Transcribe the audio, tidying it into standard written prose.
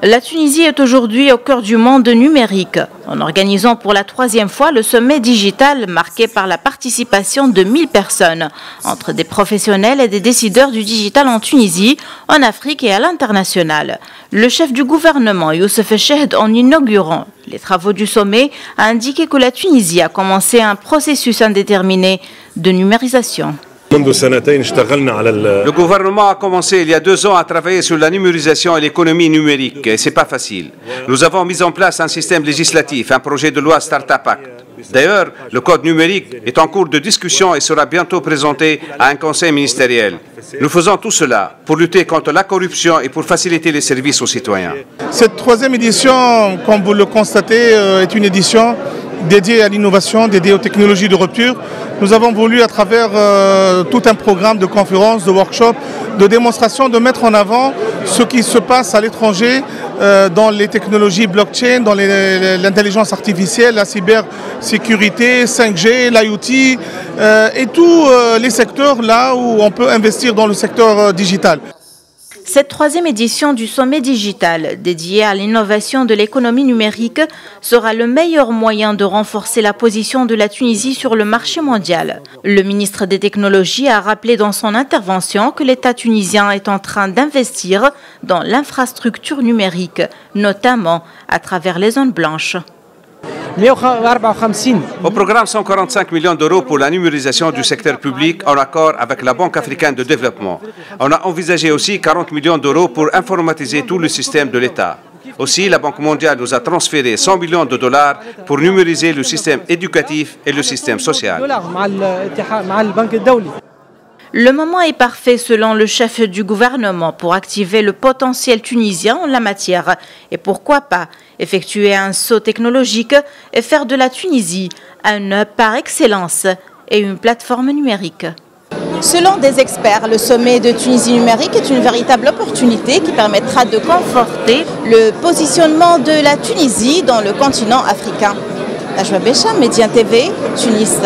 La Tunisie est aujourd'hui au cœur du monde numérique, en organisant pour la 3e fois le sommet digital marqué par la participation de 1000 personnes, entre des professionnels et des décideurs du digital en Tunisie, en Afrique et à l'international. Le chef du gouvernement, Youssef Chehd, en inaugurant les travaux du sommet, a indiqué que la Tunisie a commencé un processus indéterminé de numérisation. Le gouvernement a commencé il y a 2 ans à travailler sur la numérisation et l'économie numérique, et ce n'est pas facile. Nous avons mis en place un système législatif, un projet de loi Startup Act. D'ailleurs, le code numérique est en cours de discussion et sera bientôt présenté à un conseil ministériel. Nous faisons tout cela pour lutter contre la corruption et pour faciliter les services aux citoyens. Cette 3e édition, comme vous le constatez, est une édition dédiée à l'innovation, dédiée aux technologies de rupture. Nous avons voulu, à travers tout un programme de conférences, de workshops, de démonstrations, de mettre en avant ce qui se passe à l'étranger dans les technologies blockchain, dans l'intelligence artificielle, la cybersécurité, 5G, l'IoT et tous les secteurs là où on peut investir dans le secteur digital. Cette 3e édition du sommet digital, dédié à l'innovation de l'économie numérique, sera le meilleur moyen de renforcer la position de la Tunisie sur le marché mondial. Le ministre des Technologies a rappelé dans son intervention que l'État tunisien est en train d'investir dans l'infrastructure numérique, notamment à travers les zones blanches. Au programme 145 millions d'euros pour la numérisation du secteur public en accord avec la Banque africaine de développement. On a envisagé aussi 40 millions d'euros pour informatiser tout le système de l'État. Aussi, la Banque mondiale nous a transféré 100 millions de dollars pour numériser le système éducatif et le système social. Le moment est parfait selon le chef du gouvernement pour activer le potentiel tunisien en la matière et pourquoi pas effectuer un saut technologique et faire de la Tunisie un hub par excellence et une plateforme numérique. Selon des experts, le sommet de Tunisie numérique est une véritable opportunité qui permettra de conforter le positionnement de la Tunisie dans le continent africain. Najwa Bécham, Média TV, Tunis.